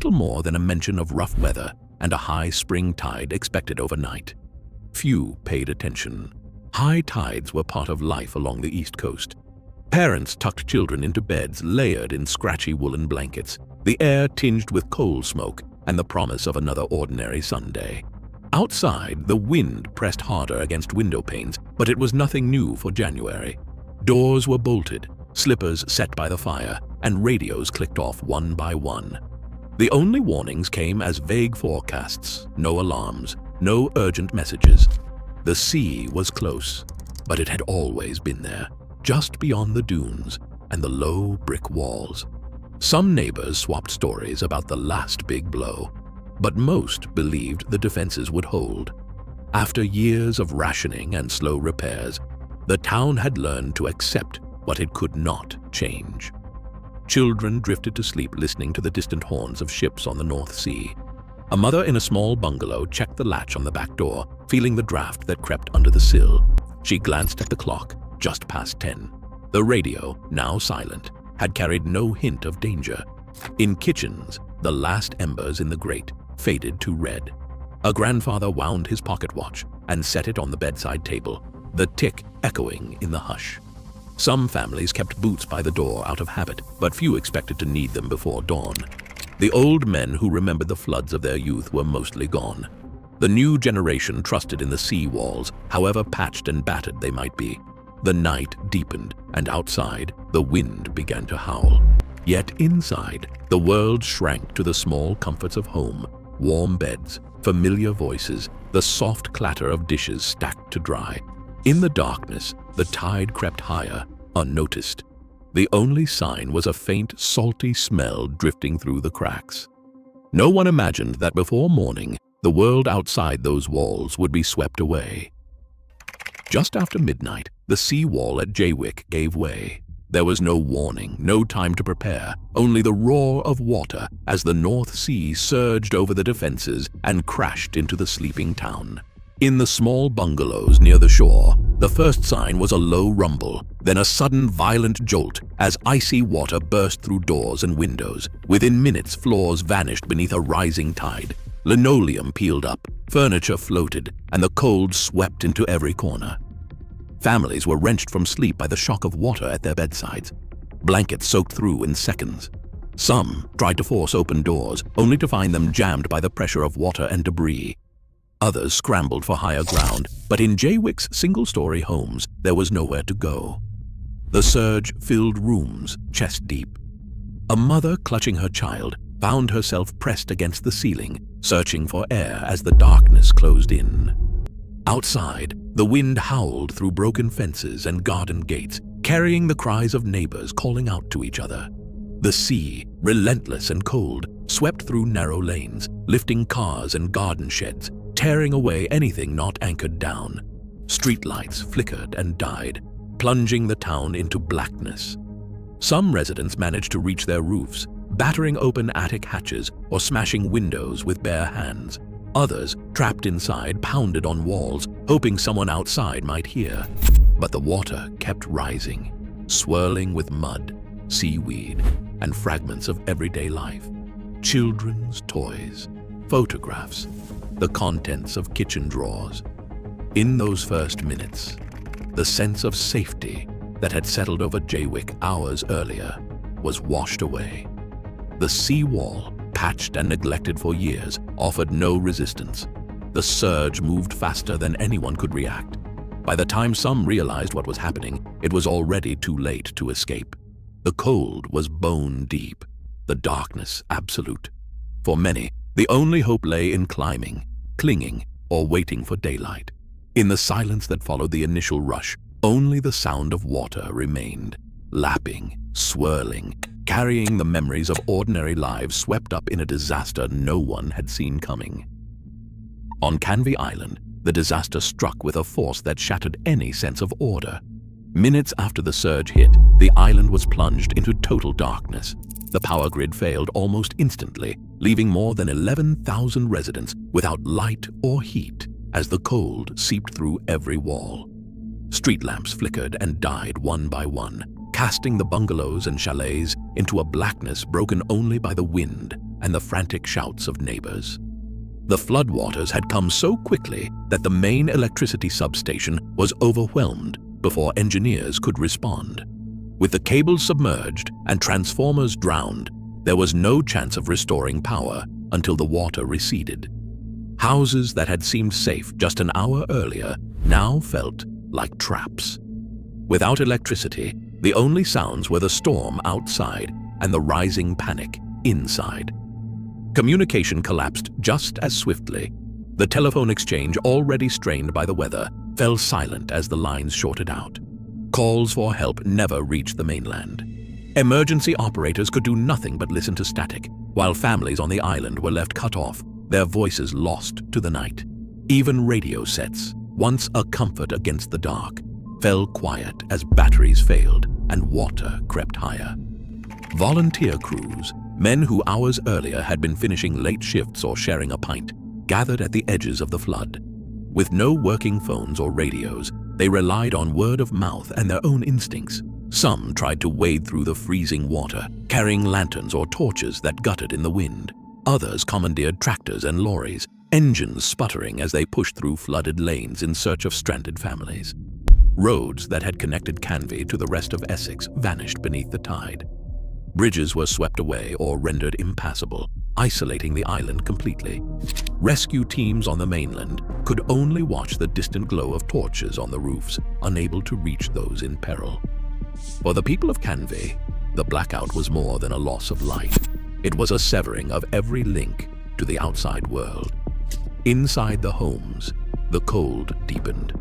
little more than a mention of rough weather and a high spring tide expected overnight. Few paid attention. High tides were part of life along the East Coast. Parents tucked children into beds layered in scratchy woolen blankets, the air tinged with coal smoke and the promise of another ordinary Sunday. Outside, the wind pressed harder against window panes, but it was nothing new for January. Doors were bolted, slippers set by the fire, and radios clicked off one by one. The only warnings came as vague forecasts, no alarms, no urgent messages. The sea was close, but it had always been there, just beyond the dunes and the low brick walls. Some neighbors swapped stories about the last big blow, but most believed the defenses would hold. After years of rationing and slow repairs, the town had learned to accept what it could not change. Children drifted to sleep listening to the distant horns of ships on the North Sea. A mother in a small bungalow checked the latch on the back door, feeling the draft that crept under the sill. She glanced at the clock, just past 10. The radio, now silent, had carried no hint of danger. In kitchens, the last embers in the grate faded to red. A grandfather wound his pocket watch and set it on the bedside table, the tick echoing in the hush. Some families kept boots by the door out of habit, but few expected to need them before dawn. The old men who remembered the floods of their youth were mostly gone. The new generation trusted in the sea walls, however patched and battered they might be. The night deepened, and outside, the wind began to howl. Yet inside, the world shrank to the small comforts of home, warm beds, familiar voices, the soft clatter of dishes stacked to dry. In the darkness, the tide crept higher, unnoticed. The only sign was a faint, salty smell drifting through the cracks. No one imagined that before morning, the world outside those walls would be swept away. Just after midnight, the sea wall at Jaywick gave way. There was no warning, no time to prepare, only the roar of water as the North Sea surged over the defenses and crashed into the sleeping town. In the small bungalows near the shore, the first sign was a low rumble, then a sudden violent jolt as icy water burst through doors and windows. Within minutes, floors vanished beneath a rising tide. Linoleum peeled up, furniture floated, and the cold swept into every corner. Families were wrenched from sleep by the shock of water at their bedsides. Blankets soaked through in seconds. Some tried to force open doors, only to find them jammed by the pressure of water and debris. Others scrambled for higher ground, but in Jaywick's single-story homes, there was nowhere to go. The surge filled rooms chest deep. A mother clutching her child found herself pressed against the ceiling, searching for air as the darkness closed in. Outside, the wind howled through broken fences and garden gates, carrying the cries of neighbors calling out to each other. The sea, relentless and cold, swept through narrow lanes, lifting cars and garden sheds, tearing away anything not anchored down. Streetlights flickered and died, plunging the town into blackness. Some residents managed to reach their roofs, battering open attic hatches or smashing windows with bare hands. Others, trapped inside, pounded on walls, hoping someone outside might hear. But the water kept rising, swirling with mud, seaweed, and fragments of everyday life. Children's toys, photographs, the contents of kitchen drawers. In those first minutes, the sense of safety that had settled over Jaywick hours earlier was washed away. The seawall, patched and neglected for years, offered no resistance. The surge moved faster than anyone could react. By the time some realized what was happening, it was already too late to escape. The cold was bone deep, the darkness absolute. For many, the only hope lay in climbing, clinging, or waiting for daylight. In the silence that followed the initial rush, only the sound of water remained, lapping, swirling, carrying the memories of ordinary lives swept up in a disaster no one had seen coming. On Canvey Island, the disaster struck with a force that shattered any sense of order. Minutes after the surge hit, the island was plunged into total darkness. The power grid failed almost instantly, leaving more than 11,000 residents without light or heat as the cold seeped through every wall. Street lamps flickered and died one by one, casting the bungalows and chalets into a blackness broken only by the wind and the frantic shouts of neighbors. The floodwaters had come so quickly that the main electricity substation was overwhelmed before engineers could respond. With the cables submerged and transformers drowned, there was no chance of restoring power until the water receded. Houses that had seemed safe just an hour earlier now felt like traps. Without electricity, the only sounds were the storm outside and the rising panic inside. Communication collapsed just as swiftly. The telephone exchange, already strained by the weather, fell silent as the lines shorted out. Calls for help never reached the mainland. Emergency operators could do nothing but listen to static, while families on the island were left cut off, their voices lost to the night. Even radio sets, once a comfort against the dark, fell quiet as batteries failed and water crept higher. Volunteer crews, men who hours earlier had been finishing late shifts or sharing a pint, gathered at the edges of the flood. With no working phones or radios, they relied on word of mouth and their own instincts. Some tried to wade through the freezing water, carrying lanterns or torches that guttered in the wind. Others commandeered tractors and lorries, engines sputtering as they pushed through flooded lanes in search of stranded families. Roads that had connected Canvey to the rest of Essex vanished beneath the tide. Bridges were swept away or rendered impassable, isolating the island completely. Rescue teams on the mainland could only watch the distant glow of torches on the roofs, unable to reach those in peril. For the people of Canvey, the blackout was more than a loss of life. It was a severing of every link to the outside world. Inside the homes, the cold deepened.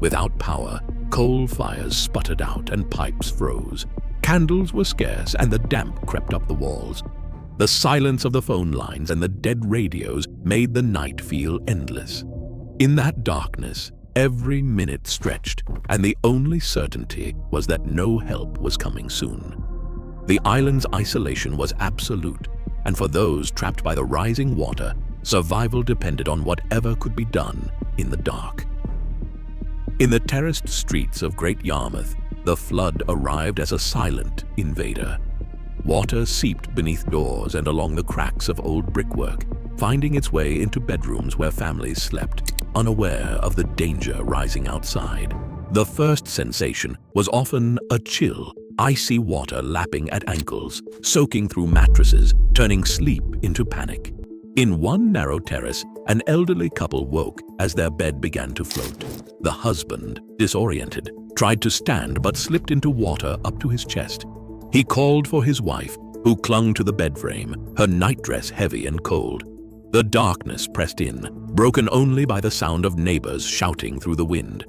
Without power, coal fires sputtered out and pipes froze. Candles were scarce and the damp crept up the walls. The silence of the phone lines and the dead radios made the night feel endless. In that darkness, every minute stretched, and the only certainty was that no help was coming soon. The island's isolation was absolute, and for those trapped by the rising water, survival depended on whatever could be done in the dark. In the terraced streets of Great Yarmouth, the flood arrived as a silent invader. Water seeped beneath doors and along the cracks of old brickwork, finding its way into bedrooms where families slept, unaware of the danger rising outside. The first sensation was often a chill, icy water lapping at ankles, soaking through mattresses, turning sleep into panic. In one narrow terrace, an elderly couple woke as their bed began to float. The husband, disoriented, tried to stand but slipped into water up to his chest. He called for his wife, who clung to the bed frame, her nightdress heavy and cold. The darkness pressed in, broken only by the sound of neighbors shouting through the wind.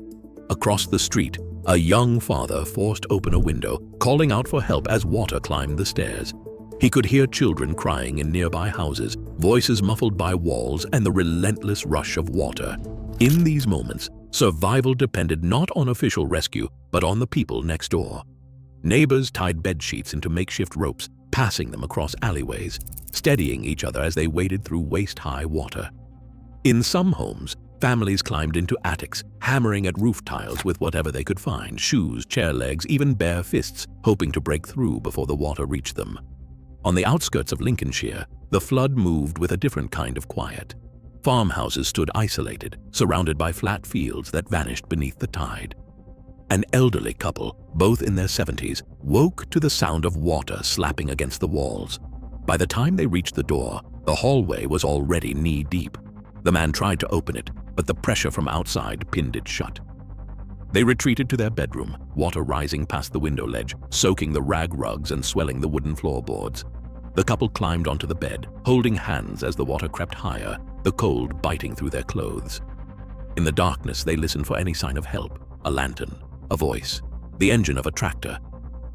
Across the street, a young father forced open a window, calling out for help as water climbed the stairs. He could hear children crying in nearby houses, voices muffled by walls and the relentless rush of water. In these moments, survival depended not on official rescue, but on the people next door. Neighbors tied bed sheets into makeshift ropes, passing them across alleyways, steadying each other as they waded through waist-high water. In some homes, families climbed into attics, hammering at roof tiles with whatever they could find, shoes, chair legs, even bare fists, hoping to break through before the water reached them. On the outskirts of Lincolnshire, the flood moved with a different kind of quiet. Farmhouses stood isolated, surrounded by flat fields that vanished beneath the tide. An elderly couple, both in their 70s, woke to the sound of water slapping against the walls. By the time they reached the door, the hallway was already knee-deep. The man tried to open it, but the pressure from outside pinned it shut. They retreated to their bedroom, water rising past the window ledge, soaking the rag rugs and swelling the wooden floorboards. The couple climbed onto the bed, holding hands as the water crept higher, the cold biting through their clothes. In the darkness, they listened for any sign of help, a lantern, a voice, the engine of a tractor.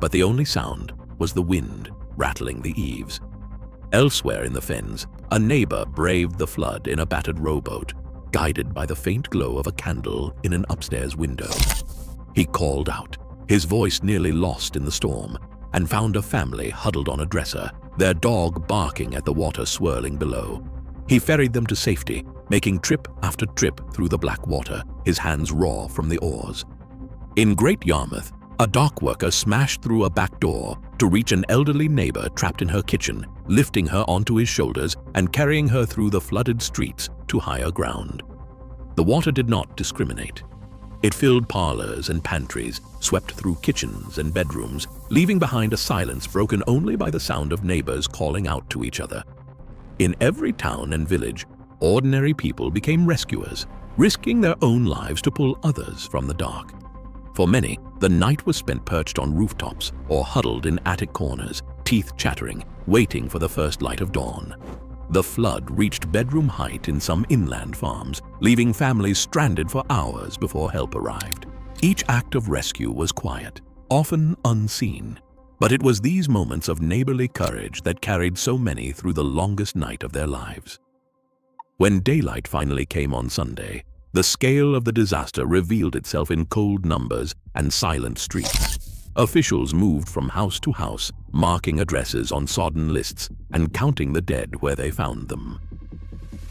But the only sound was the wind rattling the eaves. Elsewhere in the fens, a neighbor braved the flood in a battered rowboat, guided by the faint glow of a candle in an upstairs window. He called out, his voice nearly lost in the storm, and found a family huddled on a dresser, their dog barking at the water swirling below. He ferried them to safety, making trip after trip through the black water, his hands raw from the oars. In Great Yarmouth, A dock worker smashed through a back door to reach an elderly neighbor trapped in her kitchen, lifting her onto his shoulders and carrying her through the flooded streets to higher ground. The water did not discriminate. It filled parlors and pantries, swept through kitchens and bedrooms, leaving behind a silence broken only by the sound of neighbors calling out to each other. In every town and village, ordinary people became rescuers, risking their own lives to pull others from the dark. For many, the night was spent perched on rooftops or huddled in attic corners, teeth chattering, waiting for the first light of dawn. The flood reached bedroom height in some inland farms, leaving families stranded for hours before help arrived. Each act of rescue was quiet, often unseen, but it was these moments of neighborly courage that carried so many through the longest night of their lives. When daylight finally came on Sunday, the scale of the disaster revealed itself in cold numbers and silent streets. Officials moved from house to house, marking addresses on sodden lists and counting the dead where they found them.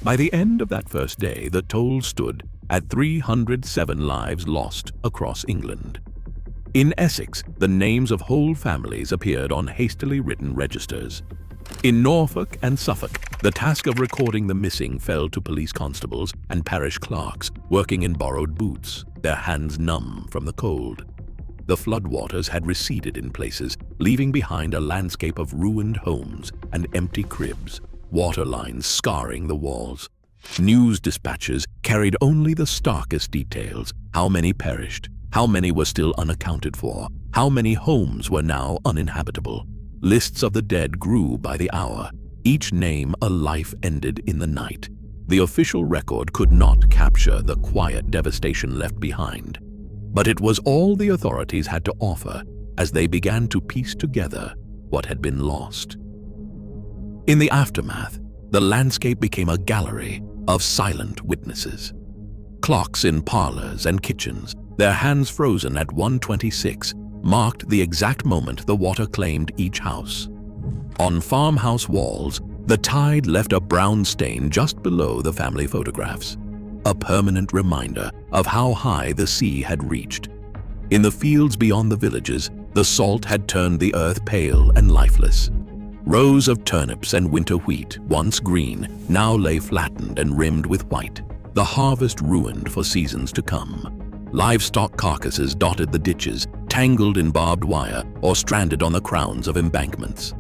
By the end of that first day, the toll stood at 307 lives lost across England. In Essex, the names of whole families appeared on hastily written registers. In Norfolk and Suffolk, the task of recording the missing fell to police constables and parish clerks working in borrowed boots, their hands numb from the cold. The floodwaters had receded in places, leaving behind a landscape of ruined homes and empty cribs, water lines scarring the walls. News dispatches carried only the starkest details: how many perished, how many were still unaccounted for, how many homes were now uninhabitable. Lists of the dead grew by the hour, each name a life ended in the night. The official record could not capture the quiet devastation left behind, but it was all the authorities had to offer as they began to piece together what had been lost. In the aftermath, the landscape became a gallery of silent witnesses. Clocks in parlors and kitchens, their hands frozen at 1:26, marked the exact moment the water claimed each house. On farmhouse walls, the tide left a brown stain just below the family photographs, a permanent reminder of how high the sea had reached. In the fields beyond the villages, the salt had turned the earth pale and lifeless. Rows of turnips and winter wheat, once green, now lay flattened and rimmed with white, the harvest ruined for seasons to come. Livestock carcasses dotted the ditches, tangled in barbed wire or stranded on the crowns of embankments.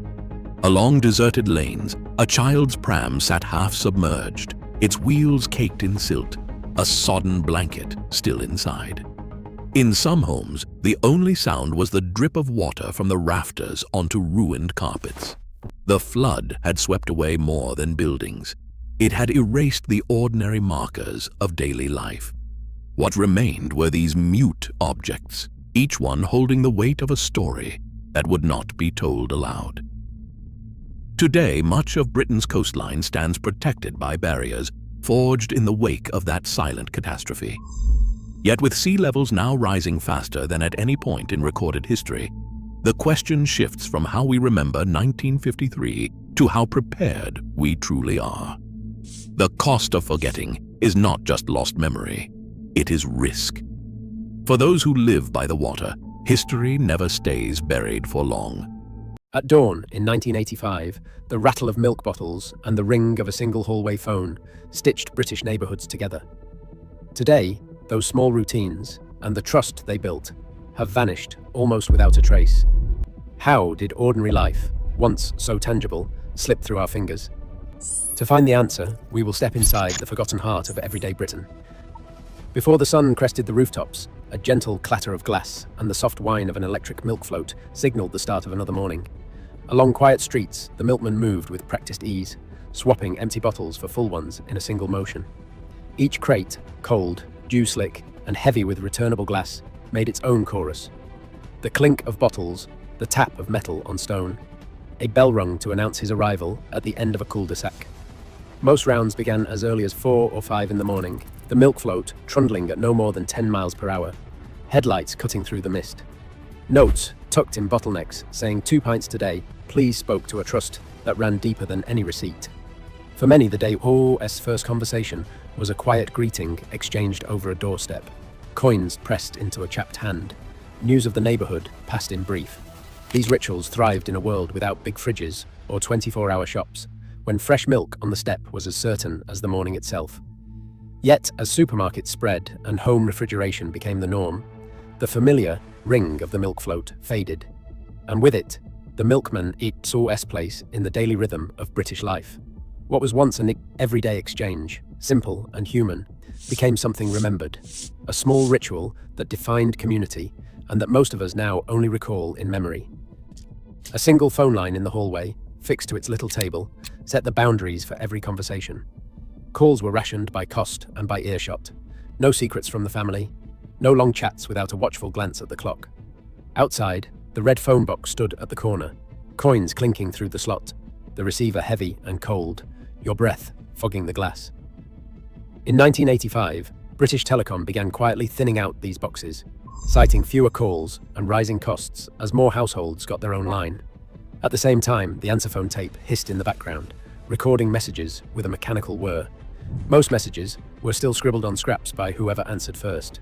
Along deserted lanes, a child's pram sat half submerged, its wheels caked in silt, a sodden blanket still inside. In some homes, the only sound was the drip of water from the rafters onto ruined carpets. The flood had swept away more than buildings. It had erased the ordinary markers of daily life. What remained were these mute objects, each one holding the weight of a story that would not be told aloud. Today, much of Britain's coastline stands protected by barriers forged in the wake of that silent catastrophe. Yet with sea levels now rising faster than at any point in recorded history, the question shifts from how we remember 1953 to how prepared we truly are. The cost of forgetting is not just lost memory, it is risk. For those who live by the water, history never stays buried for long. At dawn in 1985, the rattle of milk bottles and the ring of a single hallway phone stitched British neighbourhoods together. Today, those small routines and the trust they built have vanished almost without a trace. How did ordinary life, once so tangible, slip through our fingers? To find the answer, we will step inside the forgotten heart of everyday Britain. Before the sun crested the rooftops, a gentle clatter of glass and the soft whine of an electric milk float signaled the start of another morning. Along quiet streets, the milkman moved with practiced ease, swapping empty bottles for full ones in a single motion. Each crate, cold, dew-slick, and heavy with returnable glass, made its own chorus. The clink of bottles, the tap of metal on stone. A bell rung to announce his arrival at the end of a cul-de-sac. Most rounds began as early as 4 or 5 in the morning, the milk float trundling at no more than 10 miles per hour, headlights cutting through the mist. Notes tucked in bottlenecks saying 2 pints today, please spoke to a trust that ran deeper than any receipt. For many, the day's first conversation was a quiet greeting exchanged over a doorstep, coins pressed into a chapped hand, news of the neighborhood passed in brief. These rituals thrived in a world without big fridges or 24-hour shops, when fresh milk on the step was as certain as the morning itself. Yet, as supermarkets spread and home refrigeration became the norm, the familiar ring of the milk float faded, and with it, the milkman saw its place in the daily rhythm of British life. What was once an everyday exchange, simple and human, became something remembered, a small ritual that defined community and that most of us now only recall in memory. A single phone line in the hallway, fixed to its little table, set the boundaries for every conversation. Calls were rationed by cost and by earshot. No secrets from the family, no long chats without a watchful glance at the clock. Outside, the red phone box stood at the corner, coins clinking through the slot, the receiver heavy and cold, your breath fogging the glass. In 1985, British Telecom began quietly thinning out these boxes, citing fewer calls and rising costs as more households got their own line. At the same time, the answer phone tape hissed in the background, recording messages with a mechanical whir. Most messages were still scribbled on scraps by whoever answered first.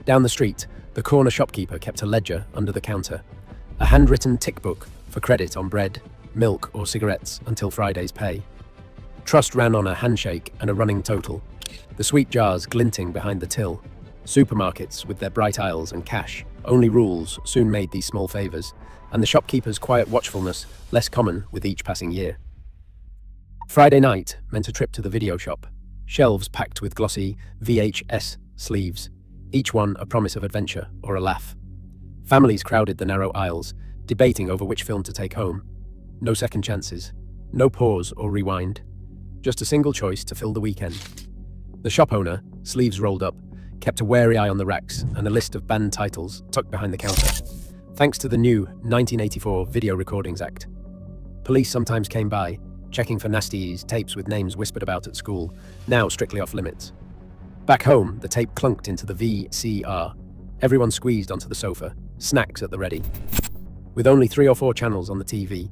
Down the street, the corner shopkeeper kept a ledger under the counter, a handwritten tick book for credit on bread, milk or cigarettes until Friday's pay. Trust ran on a handshake and a running total, the sweet jars glinting behind the till. Supermarkets with their bright aisles and cash-only rules soon made these small favors, and the shopkeeper's quiet watchfulness less common with each passing year. Friday night meant a trip to the video shop, shelves packed with glossy VHS sleeves, each one a promise of adventure or a laugh. Families crowded the narrow aisles, debating over which film to take home. No second chances, no pause or rewind, just a single choice to fill the weekend. The shop owner, sleeves rolled up, kept a wary eye on the racks and a list of banned titles tucked behind the counter. Thanks to the new 1984 Video Recordings Act. Police sometimes came by, checking for nasties, tapes with names whispered about at school, now strictly off limits. Back home, the tape clunked into the VCR. Everyone squeezed onto the sofa, snacks at the ready. With only 3 or 4 channels on the TV,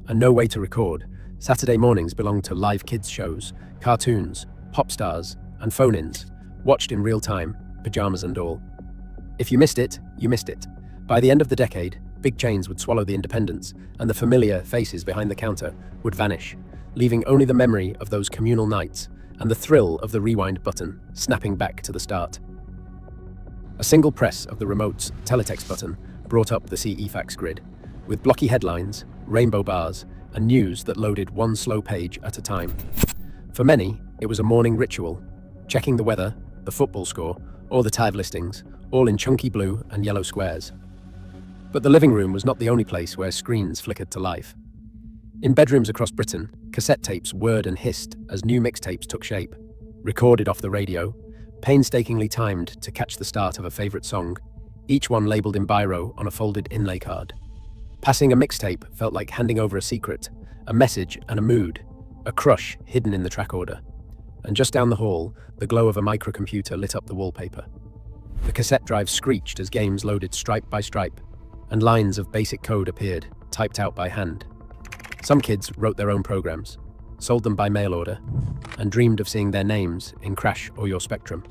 and no way to record, Saturday mornings belonged to live kids shows, cartoons, pop stars, and phone-ins, watched in real time, pajamas and all. If you missed it, you missed it. By the end of the decade, big chains would swallow the independents, and the familiar faces behind the counter would vanish, leaving only the memory of those communal nights and the thrill of the rewind button snapping back to the start. A single press of the remote's teletext button brought up the CE fax grid, with blocky headlines, rainbow bars, and news that loaded one slow page at a time. For many, it was a morning ritual, checking the weather, the football score, or the tide listings, all in chunky blue and yellow squares. But the living room was not the only place where screens flickered to life. In bedrooms across Britain, cassette tapes whirred and hissed as new mixtapes took shape, recorded off the radio, painstakingly timed to catch the start of a favourite song, each one labelled in biro on a folded inlay card. Passing a mixtape felt like handing over a secret, a message and a mood, a crush hidden in the track order. And just down the hall, the glow of a microcomputer lit up the wallpaper. The cassette drive screeched as games loaded stripe by stripe, and lines of basic code appeared, typed out by hand. Some kids wrote their own programs, sold them by mail order, and dreamed of seeing their names in Crash or Your Spectrum.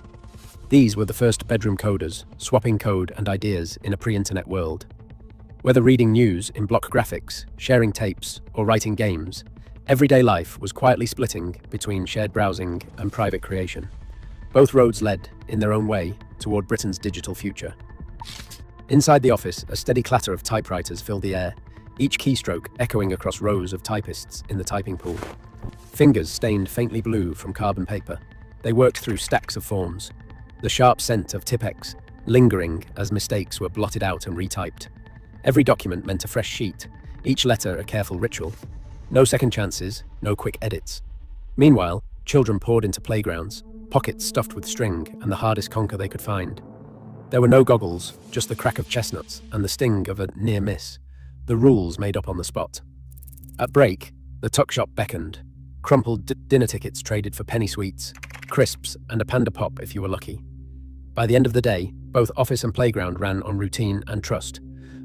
These were the first bedroom coders, swapping code and ideas in a pre-internet world. Whether reading news in block graphics, sharing tapes, or writing games, everyday life was quietly splitting between shared browsing and private creation. Both roads led, in their own way, toward Britain's digital future. Inside the office, a steady clatter of typewriters filled the air, each keystroke echoing across rows of typists in the typing pool. Fingers stained faintly blue from carbon paper, they worked through stacks of forms, the sharp scent of Tipex lingering as mistakes were blotted out and retyped. Every document meant a fresh sheet, each letter a careful ritual. No second chances, no quick edits. Meanwhile, children poured into playgrounds, pockets stuffed with string and the hardest conker they could find. There were no goggles, just the crack of chestnuts and the sting of a near miss, the rules made up on the spot. At break, the tuck shop beckoned, crumpled dinner tickets traded for penny sweets, crisps and a panda pop if you were lucky. By the end of the day, both office and playground ran on routine and trust,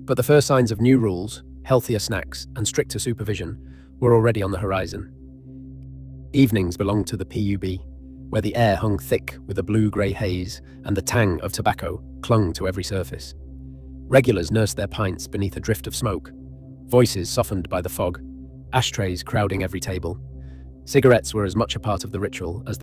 but the first signs of new rules, healthier snacks and stricter supervision were already on the horizon. Evenings belonged to the PUB, where the air hung thick with a blue-grey haze and the tang of tobacco clung to every surface. Regulars nursed their pints beneath a drift of smoke, voices softened by the fog, ashtrays crowding every table. Cigarettes were as much a part of the ritual as